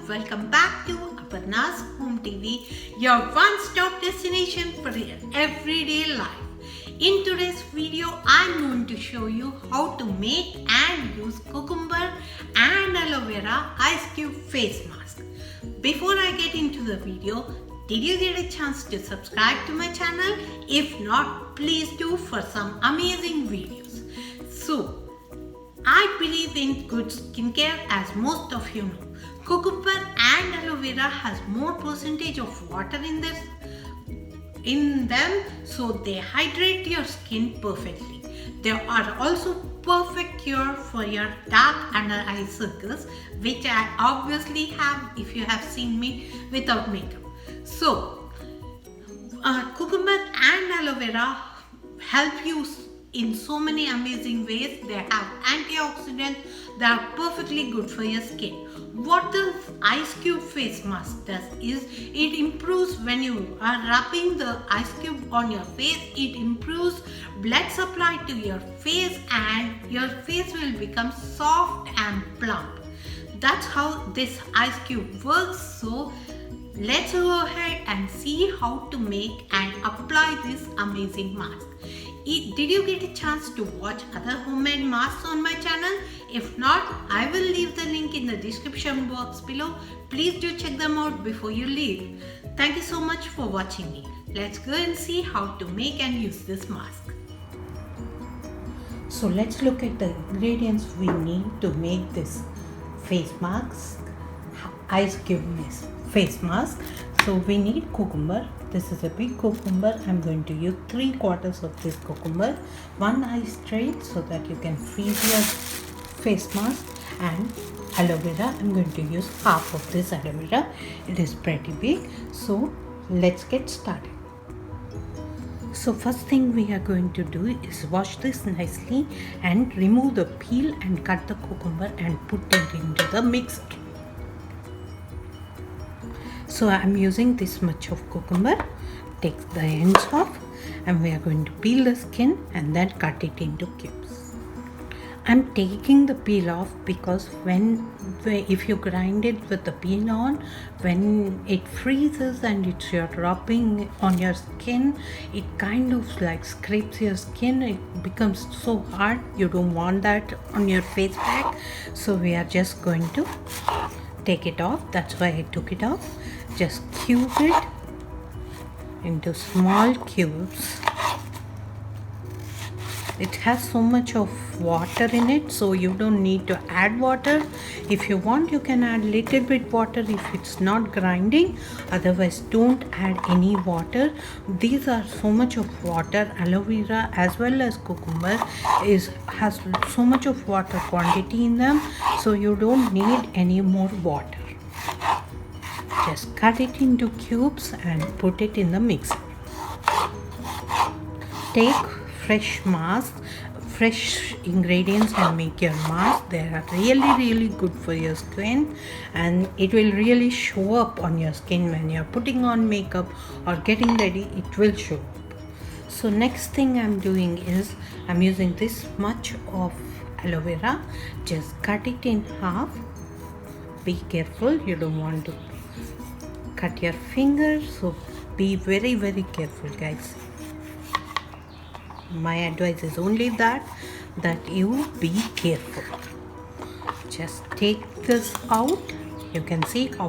welcome back to Aparna's Home TV, your one-stop destination for your everyday life. In today's video, I'm going to show you how to make and use cucumber and aloe vera ice cube face mask. Before I get into the video, did you get a chance to subscribe to my channel? If not, please do for some amazing videos. So, I believe in good skincare, as most of you know. Cucumber and aloe vera has more percentage of water in them, so they hydrate your skin perfectly. They are also perfect cure for your dark under eye circles, which I obviously have if you have seen me without makeup. So, cucumber and aloe vera help you in so many amazing ways. They have antioxidants that are perfectly good for your skin. What the ice cube face mask does is it improves when you are rubbing the ice cube on your face. It improves blood supply to your face and your face will become soft and plump. That's how this ice cube works. So let's go ahead and see how to make and apply this amazing mask. Did you get a chance to watch other homemade masks on my channel? If not, I will leave the link in the description box below. Please do check them out before you leave. Thank you so much for watching me. Let's go and see how to make and use this mask. So let's look at the ingredients we need to make this face mask, ice cube face mask. So we need cucumber. This is a big cucumber. I'm going to use 3/4 of this cucumber, 1 ice tray so that you can freeze your face mask, and aloe vera. I'm going to use half of this aloe vera. It is pretty big. So let's get started. So first thing we are going to do is wash this nicely and remove the peel and cut the cucumber and put it into the mixer. So I'm using this much of cucumber. Take the ends off and we are going to peel the skin and then cut it into cubes. I'm taking the peel off because if you grind it with the peel on, when it freezes and you're rubbing on your skin, it kind of like scrapes your skin. It becomes so hard. You don't want that on your face pack. So we are just going to take it off. That's why I took it off. Just cube it into small cubes. It has so much of water in it, so you don't need to add water. If you want, you can add little bit water if it's not grinding. Otherwise, don't add any water. These are so much of water. Aloe vera as well as cucumber has so much of water quantity in them, so you don't need any more water. Just cut it into cubes and put it in the mixer. Take fresh ingredients and make your mask. They are really good for your skin, and it will really show up on your skin when you're putting on makeup or getting ready. It will show up. So next thing I'm doing is I'm using this much of aloe vera. Just cut it in half. Be careful, you don't want to cut your finger, so be very careful, guys. My advice is only that you be careful. Just take this out. You can see how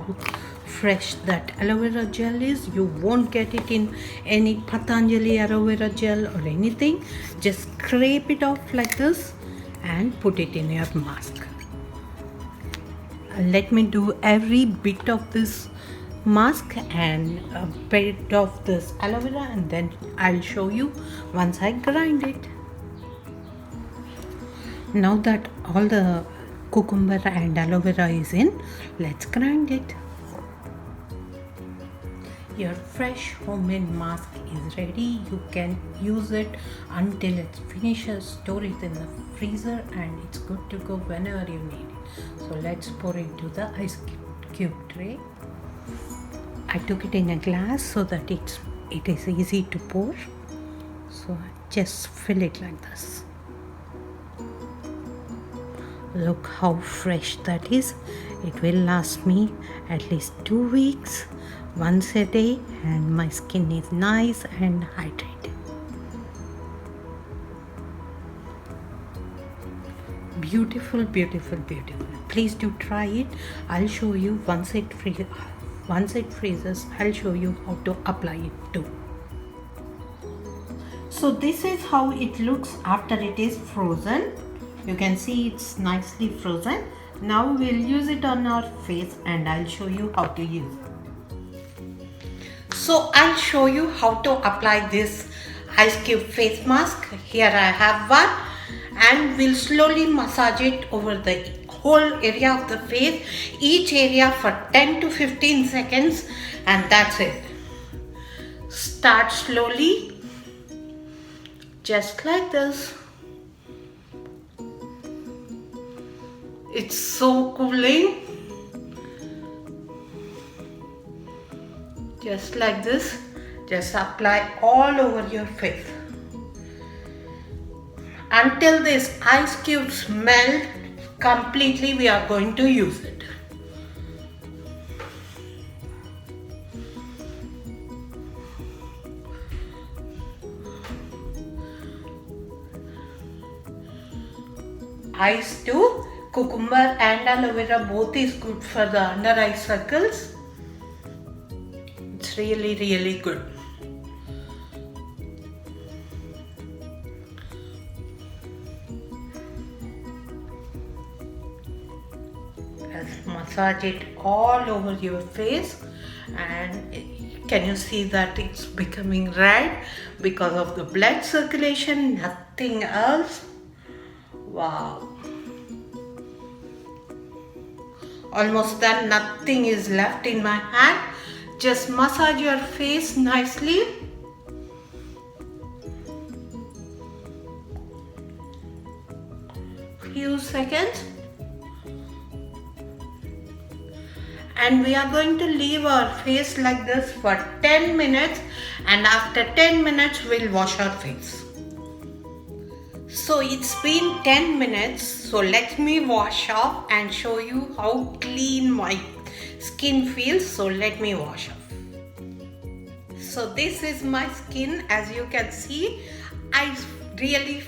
fresh that aloe vera gel is. You won't get it in any Patanjali aloe vera gel or anything. Just scrape it off like this and put it in your mask. Let me do every bit of this mask and a bit of this aloe vera, and then I'll show you once I grind it. Now that all the cucumber and aloe vera is in, let's grind it. Your fresh homemade mask is ready. You can use it until it finishes. Store it in the freezer and it's good to go whenever you need it. So let's pour into the ice cube tray. I took it in a glass so that it is easy to pour. So just fill it like this. Look how fresh that is. It will last me at least 2 weeks, once a day, and my skin is nice and hydrated. Beautiful, beautiful, beautiful. Please do try it. I'll show you once it freezes, I'll show you how to apply it too. So this is how it looks after it is frozen. You can see it's nicely frozen. Now we'll use it on our face and I'll show you how to use it. So I'll show you how to apply this ice cube face mask. Here I have one, and we'll slowly massage it over the whole area of the face, each area for 10 to 15 seconds, and that's it. Start slowly, just like this. It's so cooling. Just like this, just apply all over your face until this ice cubes melt completely. We are going to use it. Ice too. Cucumber and aloe vera both is good for the under eye circles. It's really, really good. Just massage it all over your face, and can you see that it's becoming red because of the blood circulation, nothing else. Wow. Almost done, nothing is left in my hand. Just massage your face nicely. Few seconds. And we are going to leave our face like this for 10 minutes, and after 10 minutes we'll wash our face. So it's been 10 minutes, so let me wash off and show you how clean my skin feels. So let me wash off. So this is my skin. As you can see, I really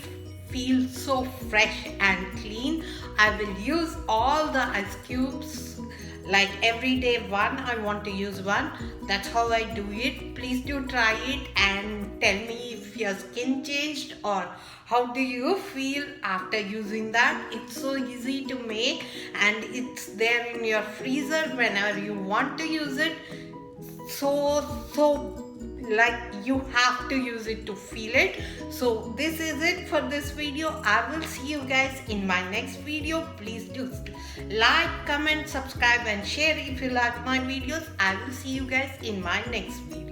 feel so fresh and clean. I will use all the ice cubes, like every day one. I want to use one. That's how I do it. Please do try it and tell me if your skin changed or how do you feel after using that. It's so easy to make and it's there in your freezer whenever you want to use it. So like you have to use it to feel it. So this is it for this video. I will see you guys in my next video. Please do like, comment, subscribe and share if you like my videos. I will see you guys in my next video.